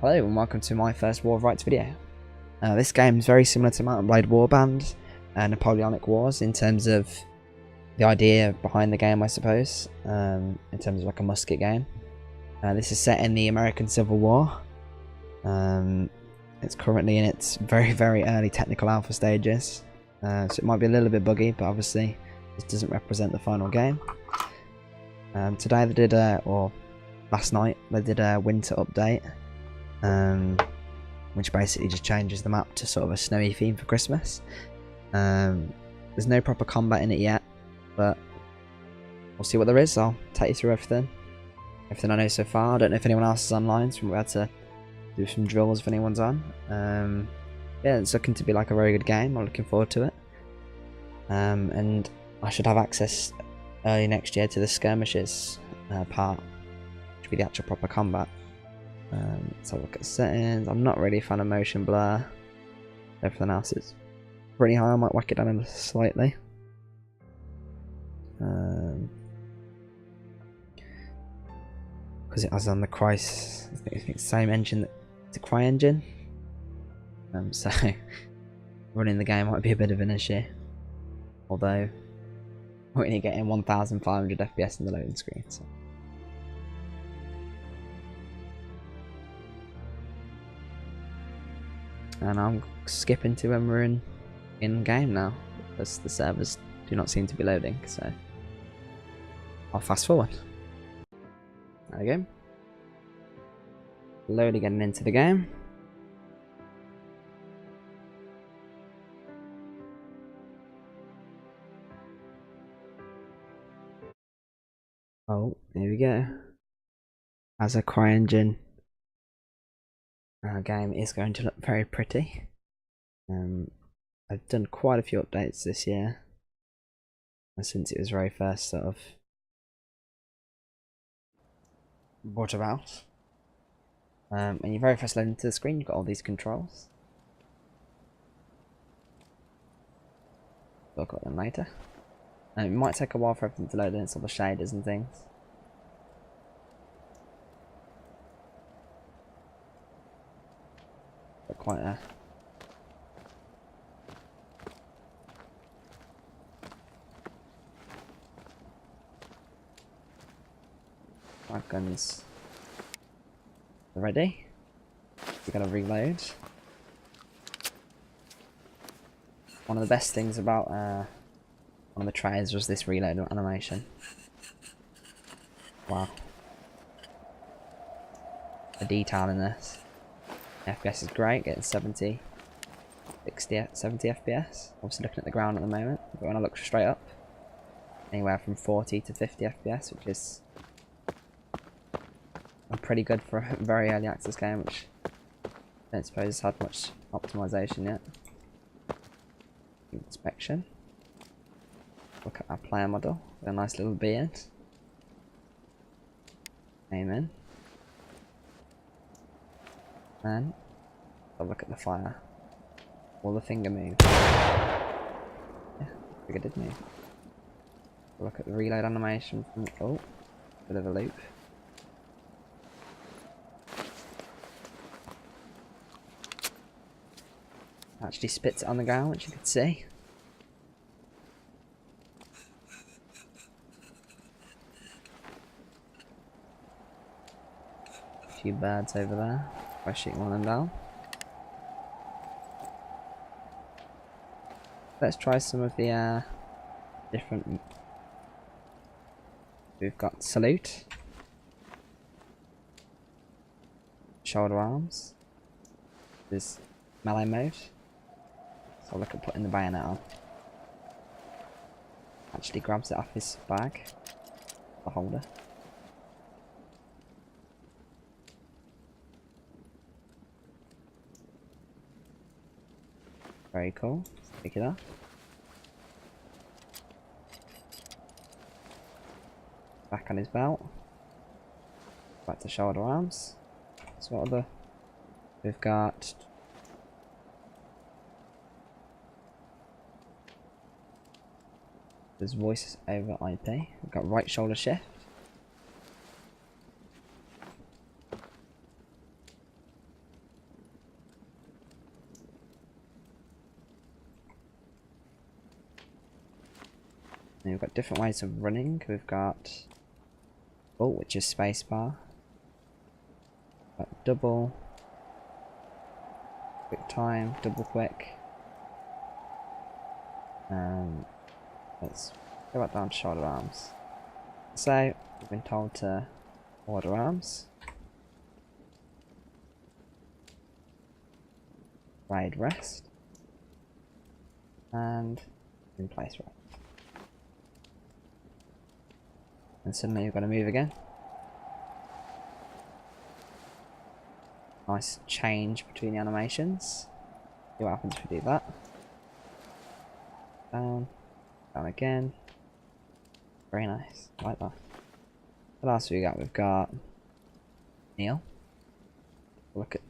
Hello and welcome to my first War of Rights video. This game is very similar to Mount and Blade Warband and Napoleonic Wars in terms of the idea behind the game, I suppose, in terms of like a musket game. This is set in the American Civil War. It's currently in its very early technical alpha stages, so it might be a little bit buggy, but obviously this doesn't represent the final game. Today they did, or last night, they did a winter update. Which basically just changes the map to sort of a snowy theme for Christmas. There's no proper combat in it yet, but we'll see what there is. I'll take you through everything I know so far. I don't know if anyone else is online, so we'll be able to do some drills if anyone's on. Yeah, it's looking to be like a very good game. I'm looking forward to it. And I should have access early next year to the skirmishes part, which will be the actual proper combat. Let's have a look at settings. I'm not really a fan of motion blur. Everything else is pretty high. I might whack it down slightly. Because it has on the Cry, I think same engine, it's a Cry engine. So running the game might be a bit of an issue. Although we're only getting 1500 FPS in the loading screen. So. And I'm skipping to when we're in game now, because the servers do not seem to be loading, so I'll fast forward. There we go. Loading getting into the game. Oh, here we go. As a CryEngine game is going to look very pretty. I've done quite a few updates this year since it was very first sort of brought about. When you very first load into the screen, you've got all these controls. We'll look at them later. It might take a while for everything to load in, it's all the shaders and things. But quite a our guns are ready. We're gonna reload. One of the best things about one of the trays was this reload animation. Wow. The detail in this. FPS is great, getting 70, 60, 70 FPS. Obviously looking at the ground at the moment, but when I look straight up, anywhere from 40 to 50 FPS, which is pretty good for a very early access game, which I don't suppose has had much optimization yet. Inspection. Look at our player model, with a nice little beard. Aim in. And have a look at the fire. Will the finger move? Yeah, the finger did move. Look at the reload animation from, oh, bit of a loop. Actually spits it on the ground, which you can see. A few birds over there. By shooting one of them down. Let's try some of the different. We've got salute, shoulder arms. There's melee mode. So I'll look at putting the bayonet on. Actually grabs it off his bag, the holder. Very cool. Let's pick it up. Back on his belt. Back to shoulder arms. So what other? We've got. There's voice over IP. We've got right shoulder shift. And we've got different ways of running. We've got alt, which is spacebar. Got double, quick time, double quick. Let's go back down to shoulder arms. So we've been told to order arms, raid rest, and in place rest. And suddenly you've got to move again. Nice change between the animations. See what happens if we do that. Down, down again. Very nice, I like that. What else have we got? We've got kneel. Look at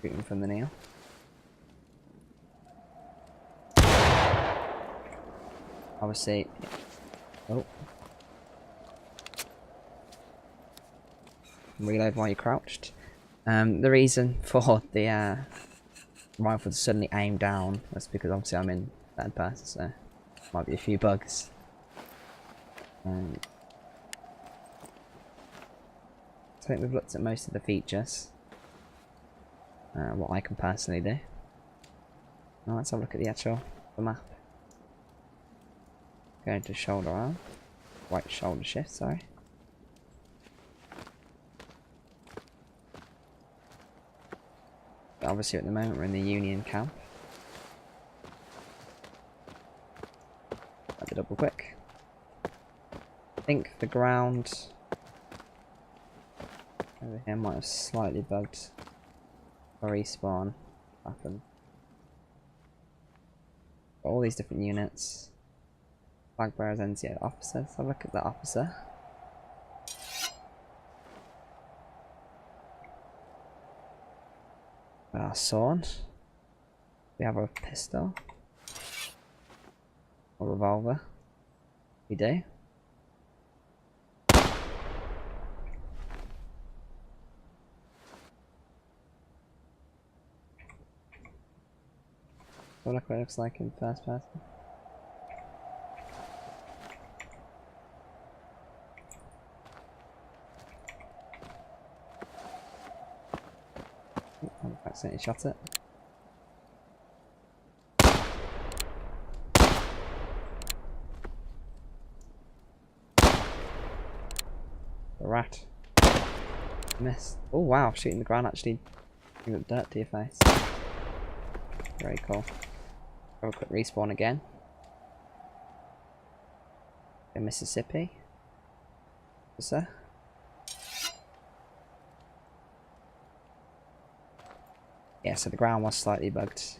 shooting from the kneel. Obviously, oh. Reload while you're crouched. The reason for the rifle to suddenly aim down was because obviously I'm in third person, so might be a few bugs. I think we've looked at most of the features. What I can personally do. Now let's have a look at the map. Go into shoulder arm. Right shoulder shift, sorry. But obviously at the moment we're in the Union camp. At the double quick. I think the ground over here might have slightly bugged a respawn happen. Got all these different units. Flag bearers, NCO officer. Let's have a look at that officer. Our sword. We have a pistol. A revolver. We do. Look what it looks like in first person. Oh, I accidentally shot it. A rat. Missed. Oh wow, shooting the ground actually bring up dirt to your face. Very cool. Have a quick respawn again. In Mississippi. Officer. Yeah, so the ground was slightly bugged.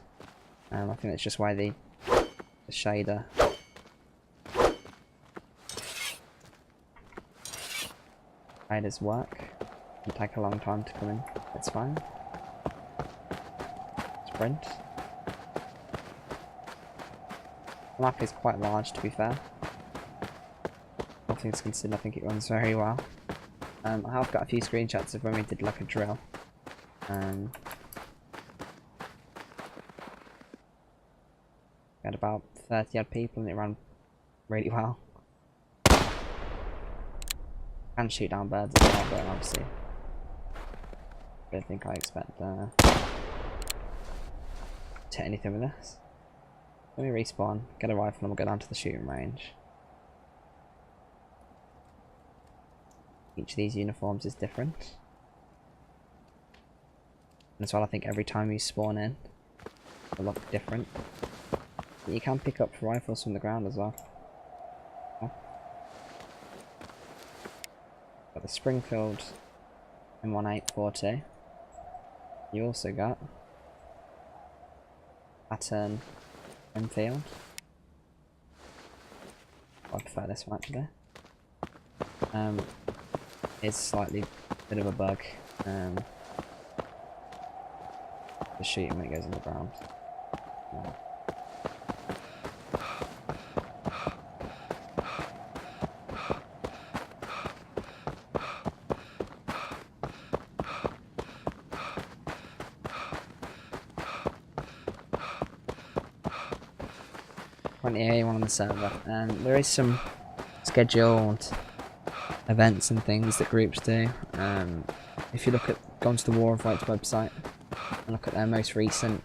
I think that's just why the shader shaders work. It'll take a long time to come in. It's fine. Sprint. The map is quite large, to be fair. All things considered, I think it runs very well. I have got a few screenshots of when we did like a drill. We had about 30 odd people and it ran really well. Can shoot down birds as well, but obviously I don't think I expect to hit anything with this. Let me respawn, get a rifle and we'll go down to the shooting range. Each of these uniforms is different. And as well, I think every time you spawn in, they look different. But you can pick up rifles from the ground as well. Got the Springfield M1840. You also got Pattern Enfield. I prefer this one actually. It's slightly bit of a bug. The shooting when it goes on the ground. Yeah. anyone on the server. There is some scheduled events and things that groups do. If you go onto the War of Rights website and look at their most recent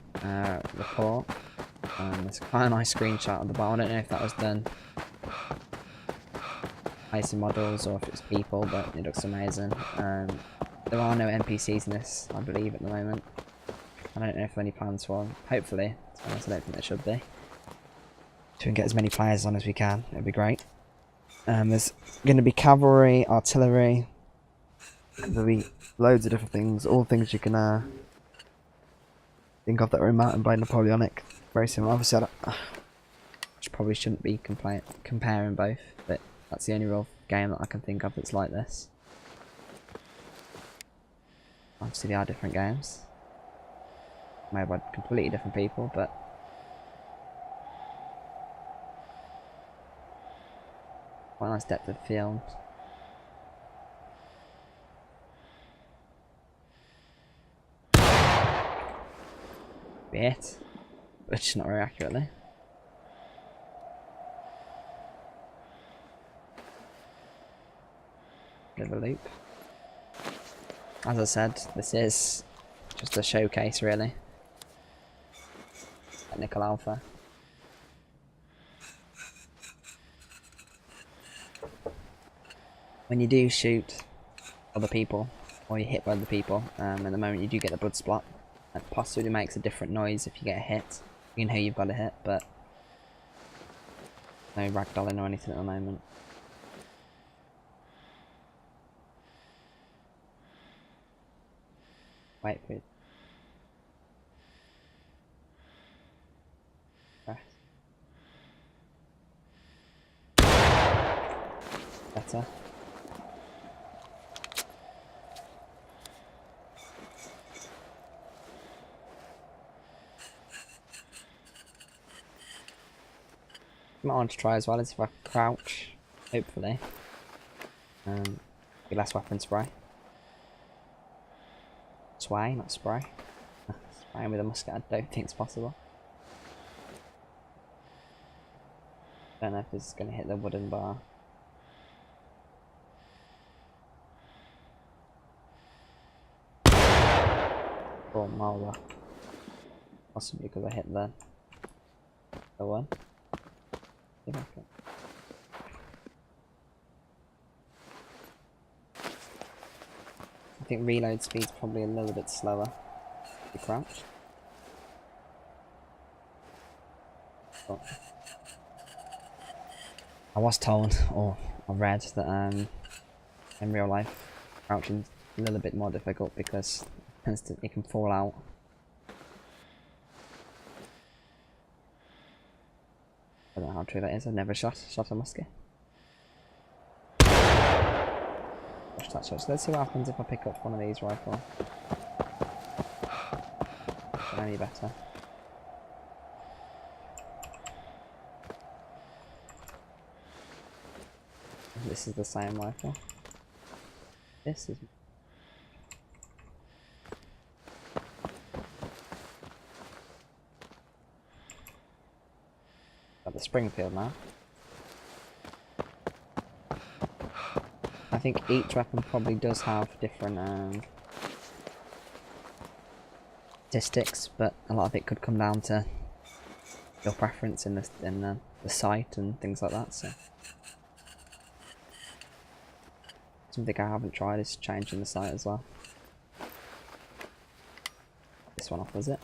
report, there's quite a nice screenshot at the bottom. I don't know if that was done placing models or if it's people, but it looks amazing. There are no NPCs in this, I believe, at the moment. I don't know if there are any plans for them. Hopefully, to be honest, I don't think there should be. So we can get as many players on as we can, it'd be great. There's going to be cavalry, artillery, there'll be loads of different things, all things you can think of that were in Mountain Blade Napoleonic. Very similar. Obviously, probably shouldn't be comparing both, but that's the only real game that I can think of that's like this. Obviously, they are different games, made by completely different people, but quite a nice depth of field. Bit, which not very accurately. Bit of a loop. As I said, this is just a showcase, really. Technical alpha. When you do shoot other people, or you hit by other people, at the moment you do get the blood splat. It possibly makes a different noise if you get a hit. You can hear you've got a hit, but no ragdolling or anything at the moment. Wait for it. Better. What I want to try as well is if I crouch, hopefully, be less weapon spray. Sway, not spray. Spraying with a musket, I don't think it's possible. Don't know if this is going to hit the wooden bar. Or Marla. Possibly because I hit the one. I think reload speed's probably a little bit slower if you crouch. But I was told, or I read, that in real life crouching's a little bit more difficult because it can fall out. I don't know how true that is. I've never shot a musket. So let's see what happens if I pick up one of these rifles. Any better. This is the same rifle. This is... Got the Springfield now. I think each weapon probably does have different statistics, but a lot of it could come down to your preference in the sight and things like that. So something I haven't tried is changing the sight as well. This one offers it.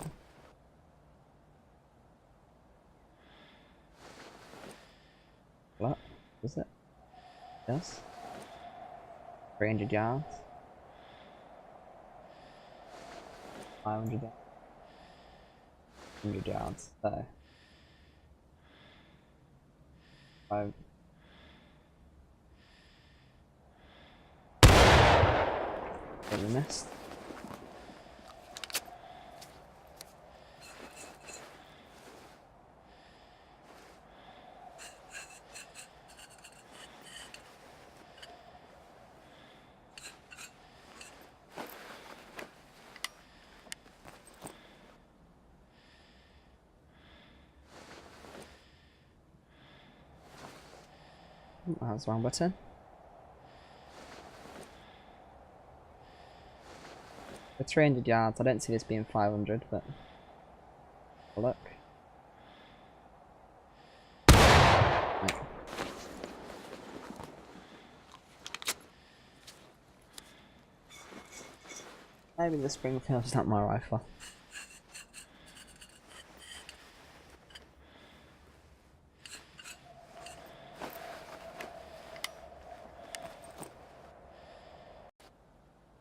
What? Does it? Yes. 300 yards. 500 yards. 100 yards. So. 5. Really missed. That was the wrong button. For 300 yards, I don't see this being 500, but look. Right. Maybe the Springfield's not my rifle.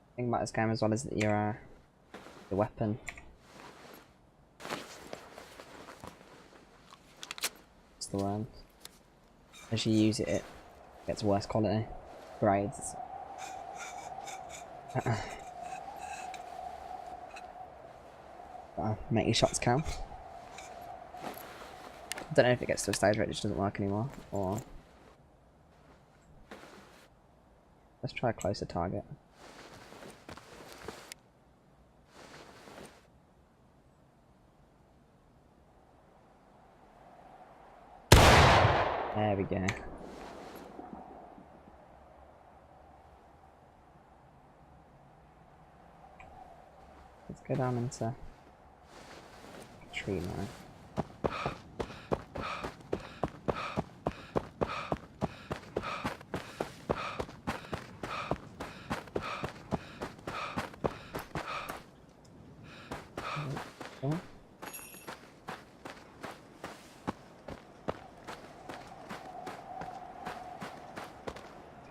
The thing about this game as well is that you're the weapon. It's the word. As you use it, it gets worse quality grades. Make your shots count. I don't know if it gets to a stage where it just doesn't work anymore, or let's try a closer target. There we go. Let's go down into tree line.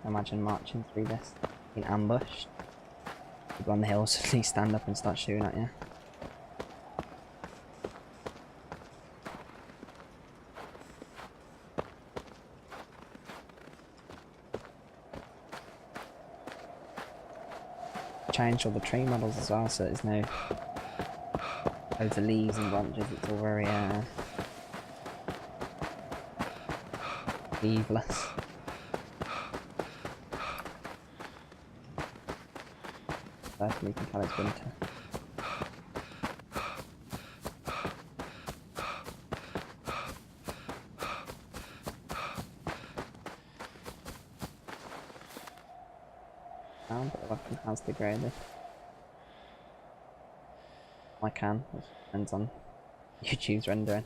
Imagine marching through this, being ambushed. People on the hill suddenly stand up and start shooting at you. Changed all the tree models as well, so there's no loads of leaves and branches. It's all very leaveless. Certainly can tell it's winter. But the weapon has degraded. I can, which depends on YouTube's rendering.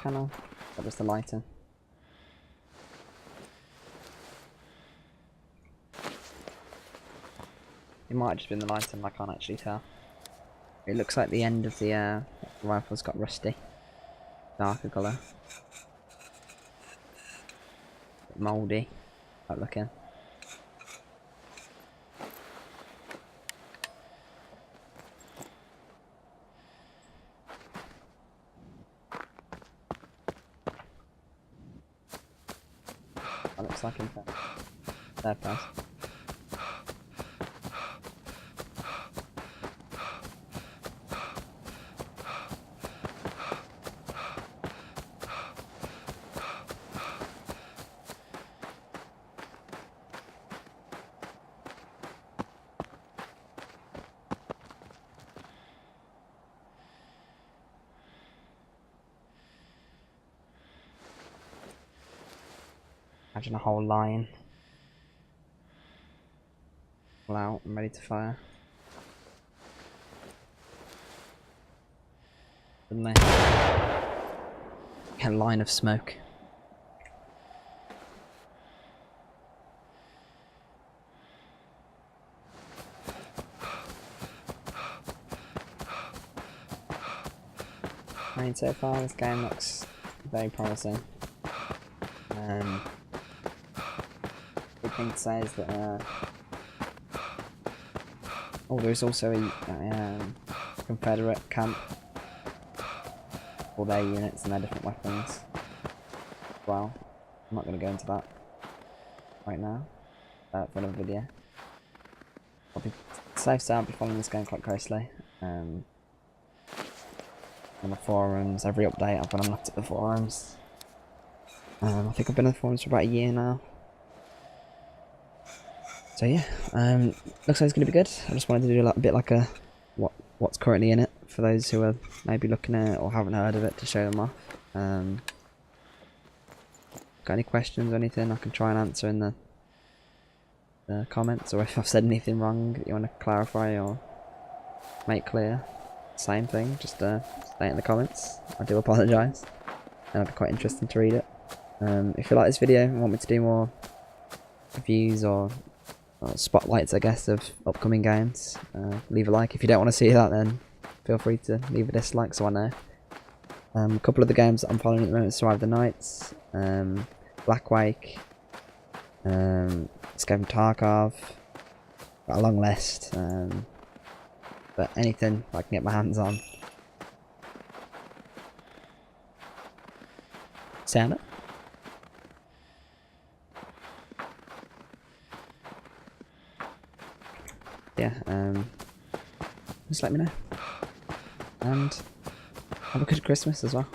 Can I? Or just the lighting? It might have just been the lighting, I can't actually tell. It looks like the end of the rifle's got rusty. Darker colour. Mouldy. Not looking. That looks like in third place. Imagine a whole line. All out and ready to fire. Suddenly, a line of smoke. I mean, so far this game looks very promising. Good thing to say is that there's also a Confederate camp for their units and their different weapons. Well, I'm not going to go into that right now for another video. I'll be safe, so I'll be following this game quite closely. On the forums, every update I've gone and looked at the forums. I think I've been on the forums for about a year now. So yeah, looks like it's going to be good. I just wanted to do a bit like a what's currently in it for those who are maybe looking at it or haven't heard of it, to show them off. Got any questions or anything I can try and answer in the comments, or if I've said anything wrong that you want to clarify or make clear, same thing, just say it in the comments. I do apologise, and it'll be quite interesting to read it. If you like this video and want me to do more reviews or spotlights, I guess, of upcoming games, leave a like. If you don't want to see that, then feel free to leave a dislike so I know. A couple of the games that I'm following at the moment: Survive the Nights, Black Wake, Escape from Tarkov. Got a long list, but anything I can get my hands on. Sound it? Yeah, just let me know. And have a good Christmas as well.